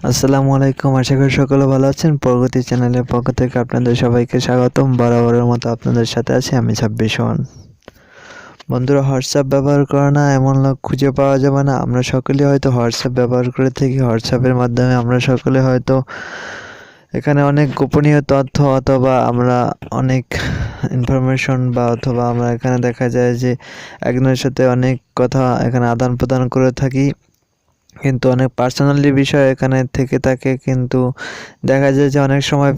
আসসালামু আলাইকুম। আশা করি সকলে ভালো আছেন। প্রগতি চ্যানেলের পক্ষ থেকে আপনাদের সবাইকে স্বাগতম। বরাবরের মতো আপনাদের সাথে আছি আমি 26 বন্ধুরা, হোয়াটসঅ্যাপ ব্যবহার করে না এমন লোক খুঁজে পাওয়া যাবে না। আমরা সকলেই হয়তো হোয়াটসঅ্যাপ ব্যবহার করে থাকি। হোয়াটসঅ্যাপের মাধ্যমে আমরা সকলে হয়তো এখানে অনেক গোপনীয় তথ্য অথবা আমরা অনেক ইনফরমেশন অথবা আমরা এখানে দেখা যায় যে একজনের সাথে অনেক কথা এখানে আদান প্রদান করে থাকি, কিন্তু অনেক পার্সোনালি বিষয় এখানে থেকে থাকে। কিন্তু দেখা যায় যে অনেক সময়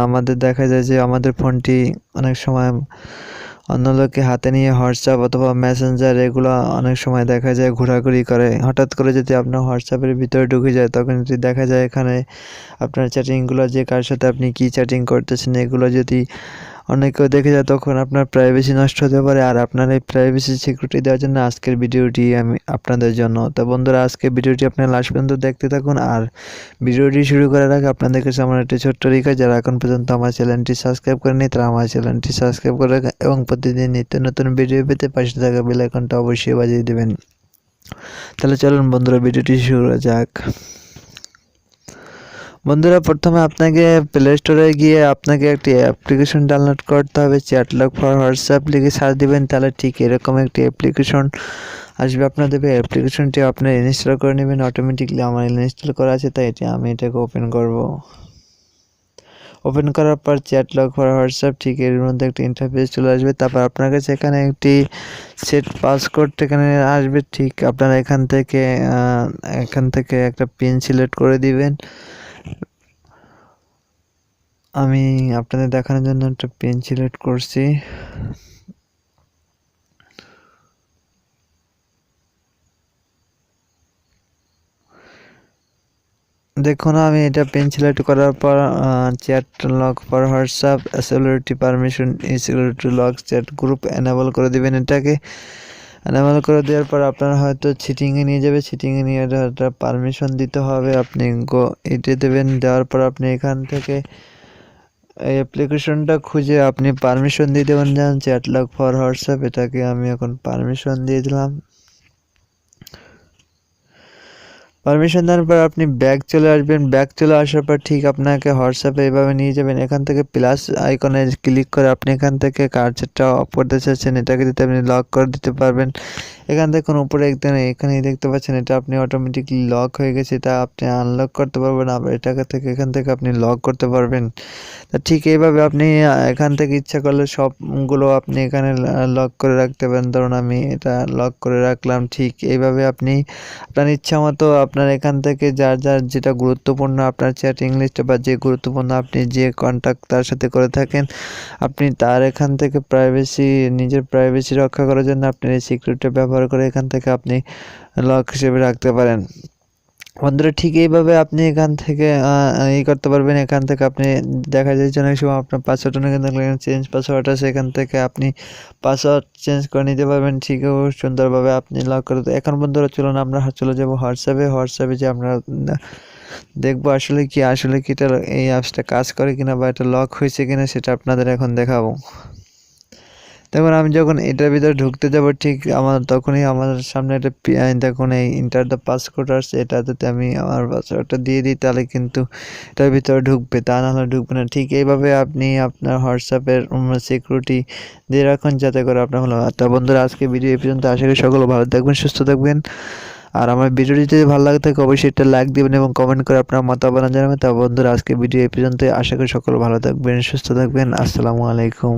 আমাদের দেখা যায় যে আমাদের ফোনটি অনেক সময় অন্য লোকে হাতে নিয়ে হোয়াটসঅ্যাপ অথবা মেসেঞ্জার এগুলো অনেক সময় দেখা যায় ঘোরাঘুরি করে। হঠাৎ করে যদি আপনার হোয়াটসঅ্যাপের ভিতরে ঢুকে যায়, তখন যদি দেখা যায় এখানে আপনার চ্যাটিংগুলো যে কার সাথে আপনি কী চ্যাটিং করতেছেন এগুলো যদি অনেক কেউ দেখে যায়, তখন আপনার প্রাইভেসি নষ্ট হতে পারে। আর আপনার এই প্রাইভেসি সিকিউরিটি দেওয়ার জন্য আজকের ভিডিওটি আমি আপনাদের জন্য। তো বন্ধুরা, আজকের ভিডিওটি আপনার লাস্ট পর্যন্ত দেখতে থাকুন। আর ভিডিওটি শুরু করার আগে আপনাদের কাছে আমার একটি ছোট্ট রিকোয়েস্ট, যারা এখন পর্যন্ত আমার চ্যানেলটি সাবস্ক্রাইব করেনি তারা আমার চ্যানেলটি সাবস্ক্রাইব করে রাখেন এবং প্রতিদিন নিত্য নতুন ভিডিও পেতে পাশে থাকা বেল আইকনটা অবশ্যই বাজিয়ে দেবেন। তাহলে চলুন বন্ধুরা, ভিডিওটি শুরু করা যাক। বন্ধুরা, প্রথমে আপনাকে প্লে স্টোরে গিয়ে আপনাকে একটি অ্যাপ্লিকেশন ডাউনলোড করতে হবে। চ্যাটলগ ফর হোয়াটসঅ্যাপ লিখে সার্চ দিবেন, তাহলে ঠিক এরকম একটি অ্যাপ্লিকেশন আসবে আপনাদের। অ্যাপ্লিকেশনটি আপনি ইনস্টল করে নেবেন অটোমেটিকলি। আমার ইনস্টল করা আছে তাই আমি এটাকে ওপেন করব। ওপেন করার পর চ্যাটলগ ফর হোয়াটসঅ্যাপ ঠিক এর মধ্যে একটা ইন্টারফেস চলে আসবে। তারপর আপনার কাছে এখানে একটি সেট পাসওয়ার্ড এখানে আসবে। ঠিক আপনারা এখান থেকে একটা পিন সিলেক্ট করে দিবেন। আমি আপনাদের দেখানোর জন্য একটা পেন সিলেক্ট করছি। দেখুন, আমি এটা পেন সিলেক্ট করার পর chat lock for WhatsApp security permission security lock chat group enable করে দিবেন। এটাকে এনেবল করে দেওয়ার পর আপনার হয়তো চিটিংয়ে নিয়ে যাবে। চিটিংয়ে নিয়ে একটা পারমিশন দিতে হবে। আপনি এটি দেবেন। দেওয়ার পর আপনি এখান থেকে এই অ্যাপ্লিকেশনটা খুঁজে আপনি পারমিশন দিয়ে দেবেন। যেমন চ্যাটলগ ফর হোয়াটসঅ্যাপ, এটাকে আমি এখন পারমিশন দিয়ে দিলাম। পারমিশন দেওয়ার পর আপনি ব্যাক চলে আসবেন। ব্যাক চলে আসার পর ঠিক আপনাকে হোয়াটসঅ্যাপে এইভাবে নিয়ে যাবেন। এখান থেকে প্লাস আইকনে ক্লিক করে আপনি এখান থেকে কার চ্যাটটা অফ করতে চাচ্ছেন এটাকে দিতে আপনি লক করে দিতে পারবেন। এখান থেকে কোনো উপরে এখানেই দেখতে পাচ্ছেন এটা আপনি অটোমেটিকলি লক হয়ে গেছে। এটা আপনি আনলক করতে পারবেন, আবার এখান থেকে আপনি লক করতে পারবেন। তা ঠিক এইভাবে আপনি এখান থেকে ইচ্ছা করলে সবগুলো আপনি এখানে লক করে রাখতে পারেন। ধরুন আমি এটা লক করে রাখলাম। ঠিক এইভাবে আপনি আপনার ইচ্ছা মতো আপনার এখান থেকে যার যেটা গুরুত্বপূর্ণ আপনার চ্যাটিং লিস্টে বা যে গুরুত্বপূর্ণ আপনি যে কন্ট্যাক্ট তার সাথে করে থাকেন, আপনি তার এখান থেকে নিজের প্রাইভেসি রক্ষা করার জন্য আপনি এই সিকিউরিটি ব্যবহার করে এখান থেকে আপনি লক হিসেবে রাখতে পারেন। বন্ধুরা, ঠিক এইভাবে আপনি এখান থেকে করতে পারবেন। এখান থেকে আপনি দেখা যায় যে অনেক সময় আপনার পাসওয়ার্ড চেঞ্জ পাসওয়ার্ড আছে, এখান থেকে আপনি পাসওয়ার্ড চেঞ্জ করে নিতে পারবেন। ঠিক সুন্দরভাবে আপনি লক করে এখন বন্ধুরা চলুন আমরা চলে যাব হোয়াটসঅ্যাপে যে আমরা দেখবো আসলে কি এটা এই অ্যাপসটা কাজ করে কিনা বা এটা লক হয়েছে কিনা সেটা আপনাদের এখন দেখাবো। দেখুন, আমি যখন এটার ভিতরে ঢুকতে যাব ঠিক তখনই আমার সামনে একটা দেখুন এই ইন্টার দ্য পাসওয়ার্ড আসছে। এটাতে আমি আমার পাসওয়ার্ডটা দিয়ে দিই, তাহলে কিন্তু এটার ভিতরে ঢুকবে, তা নাহলে ঢুকবে না। ঠিক এইভাবে আপনি আপনার হোয়াটসঅ্যাপের সিকিউরিটি দিয়ে রাখুন যাতে করে আপনার ভালো হয়। তা বন্ধুরা, আজকে ভিডিও এই পর্যন্ত। আশা করি সকলে ভালো থাকবেন, সুস্থ থাকবেন। আর আমার ভিডিওটি যদি ভালো লাগে থাকে অবশ্যই একটা লাইক দেবেন এবং কমেন্ট করে আপনার মতামত জানাবেন। তা বন্ধুরা, আজকে ভিডিও এই পর্যন্ত। আশা করি সকলে ভালো থাকবেন, সুস্থ থাকবেন। আসসালামু আলাইকুম।